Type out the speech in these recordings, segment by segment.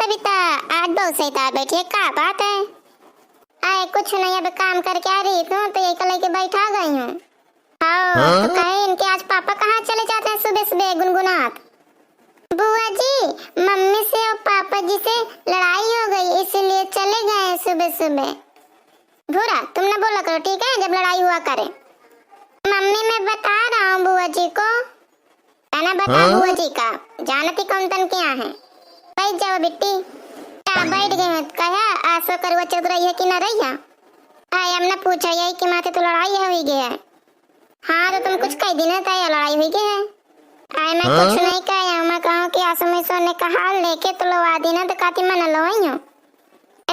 सविता, आज बहुत सही तार बैठी है, क्या बात है? आए कुछ नहीं, अब काम करके आ रही थी तो यही लेके बैठा गई हूँ। हाँ, तो कहे इनके आज पापा कहाँ चले जाते हैं सुबह सुबह गुनगुनात? बुआ जी, मम्मी से और पापा जी से लड़ाई हो गई इसलिए चले गए सुबह सुबह। भूरा, तुम ना बोला करो ठीक है, जब लड़ाई हुआ करे। मम्मी मैं बता रहा हूँ बुआ जी को। कहना बता बुआ जी का, जानती कौन तन क्या है। बैठ जाओ बिट्टी। क्या बैठ गए? कहा आसो करवा चल रही है कि न रही है? आए हमने पूछा यही कि माथे तो लड़ाई हुई गई है। हाँ तो तुम कुछ कह दिन है लड़ाई हुई गई है। आए मैं कुछ नहीं कहा, मैं कहूँ कि आसो में सोने का हाल लेके तो लवा देना तो काती मन लोई हूँ।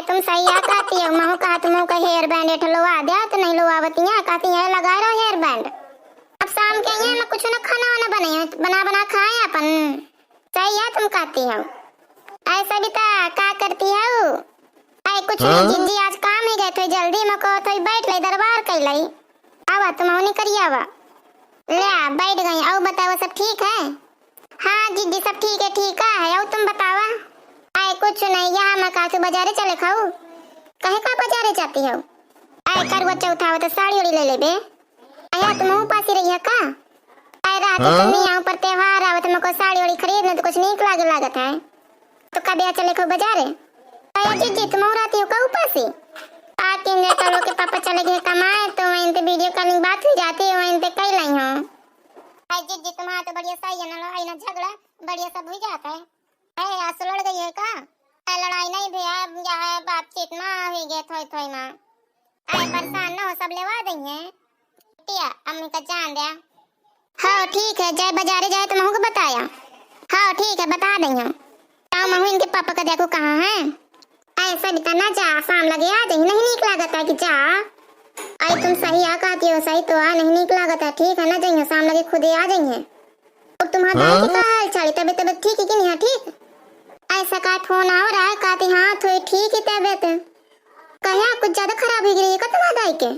तुम सही आ कहती हो, मैं कहा तुम का हेयर बैंड एठ लवा दिया तो नहीं लवावतियाँ, कहती है लगा रहो हेयर बैंड। अब शाम के यहाँ मैं कुछ न खाना वाना बना बना खाए अपन। सही है तुम कहती हो। ऐ सविता क्या करती हो? ऐ कुछ नहीं जिंजी, आज काम ही गए थे जल्दी, मैं कहो तो बैठ ले दरबार कर लई। आवा तुम नहीं करिए, आवा ले बैठ गई। और बताओ सब ठीक है? हाँ जिज्जी सब ठीक है। और तुम बतावा? आए कुछ नहीं, यहाँ मैं कासू बाजारे चले खाऊ। कहे का बाजारे जाती हो? आए करवा चौथ आवे तो साड़ी उड़ी ले ले बे। आया तुम उपास ही रही है का? आए रात तुम नहीं आओ पर त्योहार आवे तो मेरे को साड़ी उड़ी खरीदने तो कुछ नहीं लागत है। तो कब यहाँ चले खाऊ बाजारे? आया जिज्जी तुम राती हो का उपासी? आती हैं तो लोग के पापा चले गए कमाए तो वहीं पे वीडियो कॉलिंग बात हो जाती है, वहीं पे कई लाई हूँ। आए जिज्जी तुम्हारा तो बढ़िया सही है ना, ना झगड़ा बढ़िया सब हो जाता है। आज लड़ गई है का? लड़ाई नहीं भैया, है बातचीत ना हो गए थोड़ी माँ। आए परेशान ना हो, सब लेवा देंगे। टिया अम्मी का जान दिया। हाँ ठीक है, जाए बाजारे जाए तो महू को बताया। हाँ ठीक है बता देंगे। महू इनके पापा का देखो कहाँ है। ऐसा भी ना जा, शाम लगे आ जाए, नहीं नीक लागत है कि जा। आई तुम सही आ कहती हो, सही तो आ, नहीं नीक लागत है। ठीक है ना जाइए, शाम लगे खुद ही आ जाइए। और तुम्हारा दाई का हाल चाल तबियत ठीक है कि नहीं? ठीक ऐसा का फोन आ रहा है, कहती हाँ थोड़ी ठीक ही तबियत। कहा कुछ ज्यादा खराब हो गई है तुम्हारा दाई के?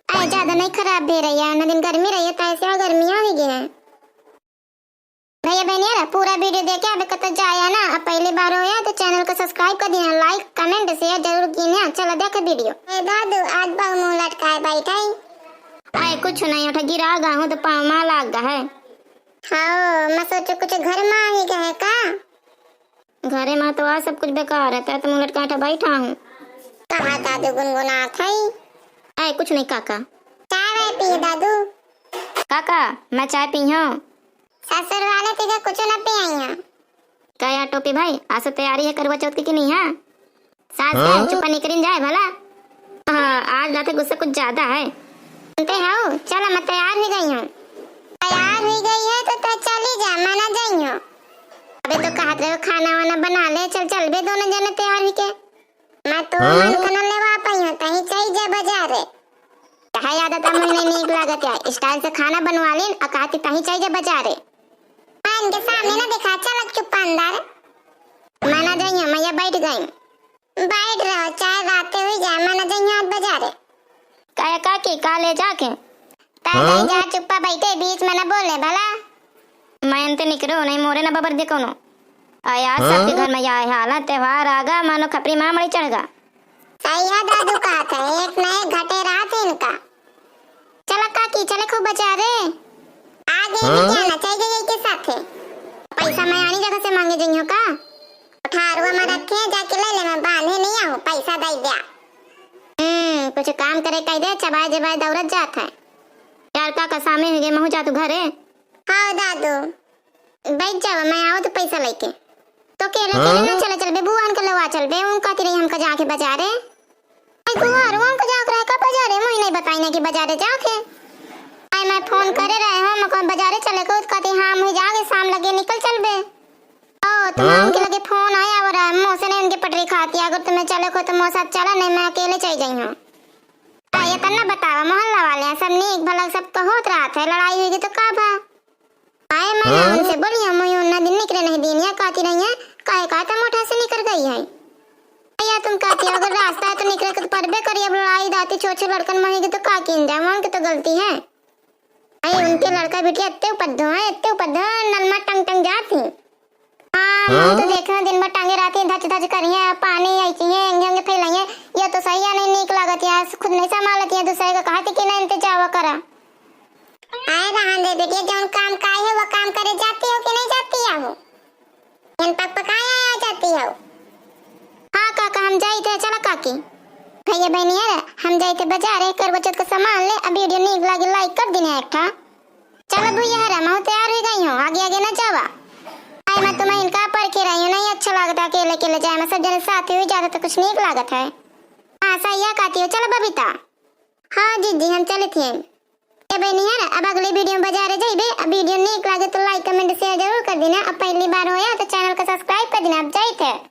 ऐ ज्यादा नहीं खराब भी रही है, न दिन गर्मी रही है तो ऐसे गर्मियाँ हो गई है। भैया बहनियारा पूरा वीडियो देखे अब कत जाए ना, अब पहली बार हो या तो चैनल को सब्सक्राइब कर देना, लाइक कमेंट शेयर जरूर कीजिए। चलो देखो वीडियो। दादू आज बहु मुंह लटकाए बैठाई। आए कुछ नहीं, उठा गिरा गा हूँ तो पाँव माँ लाग गा है। हाँ मैं सोचो कुछ घर में ही गए का? घरे में तो आज सब कुछ बेकार है, तो मुंह लटकाए बैठा हूँ। कहाँ दादू गुनगुना थी? आए कुछ नहीं काका। चाय पिए दादू? काका मैं चाय पी हूँ। ससुर वाले तुझे कुछ न पे आई हैं। क्या टोपी भाई, आज से तैयारी है करवा चौथ की नहीं है? सास चुप निकल जाए भला। हाँ आज रात गुस्सा कुछ ज्यादा है। सुनते हो? चलो मैं तैयार हो गई हूँ। तैयार हो गई है तो चली जा, मैं ना जाई हूँ। अबे तो कहते रहो खाना वाना बना ले, चल बे दोनों जने तैयार हो के। मैं तो मन खाना लेवा पाई हूँ, तही चाहिए जा बाजारे। कहा याद आता मुझे नीक लागत है, स्टाइल से खाना बनवा लेन अकाती तही चाहिए जा बाजारे। इनके सामने ना दिखा, चल चुप अंदर। मैं ना जाइए, मैं ये बैठ गई। बैठ रहो, चाय रात हुई जाए, मैं ना जाइए आज बाजारे। काया काकी काले जाके ताई जा चुप्पा बैठे, बीच में ना बोले भला। मैं अंत निकलो नहीं मोरे ना बबर देखो नो। आया सबके घर में यह हाल है, त्योहार आगा मानो खपरी माँ मड़ी चढ़गा। सही है दादू का था, एक नए घटे रात इनका। चला काकी चले खूब बाजारे। आगे नहीं जाना चाहिए के साथ है। पैसा मैं आनी जगह से मांगे जइयो का? 18वां में रखे जाके ले ले, मैं बांधे नहीं आऊं, पैसा दे दिया। कुछ काम करे कह दे, चबाए जबाए दौड़त जात है। यार का सामने हो गए महू जा तू घरे। हाँ दादू बैठ जाओ, मैं आओ तो पैसा लेके। तो केले ना चल बे बुआन के लवा चल बे, उन कहती रही हमका जाके बाजारे। आई कुआर उनका जाके रहा का बाजारे, मुझे नहीं बताई ना कि बाजारे जाके। आई मैं फोन करे रहे हो, मैं कौन बाजारे चले को? कहती हाँ मुझे जाके शाम लगे निकल चल बे। ओ तुम्हारे उनके लगे फोन आया और मौसे ने उनके पटरी खाती, अगर तुम्हें चले को तो मौसा चला, नहीं मैं अकेले चल गई हूँ। ये तना बतावा मोहल्ला वाले सब नीक भला सब तो होत रहा था, लड़ाई हुई तो का भा? आए मैं उनसे बोली हम उन्ना दिन निकले नहीं दिन या कहती नहीं है, काहे कहता मोटा से निकल गई है। या तुम कहती हो अगर रास्ता है तो निकले तो परबे करिए, अब लड़ाई दाती छोटे लड़कन महेगी तो का किन जाए, उनकी तो गलती है। अरे उनके लड़का बेटी इतने ऊपर नलमा टंग टंग जाती। हाँ तो देखना दिन भर टांगे रहती धच धच हम जाते बाजार करवा चौथ का सामान ले। अब वीडियो नीक लगे लाइक कर देना एक ठा। चलो भैया हरा मैं तैयार हो गई हूँ, आगे आगे ना जावा। आई मैं तुम्हें इनका पर के रही हूँ, नहीं अच्छा लगता अकेले अकेले जाए में, सब जने साथ हुई जाते तो कुछ नीक लागत है। हाँ सही है कहती हो। चलो बबीता। हाँ जी हम चले थे। नहीं है ना, अब अगले वीडियो में बाजार जाइबे। अब वीडियो नीक लगे तो लाइक कमेंट शेयर जरूर कर देना। अब पहली बार होया तो चैनल को सब्सक्राइब कर देना। अब जाते।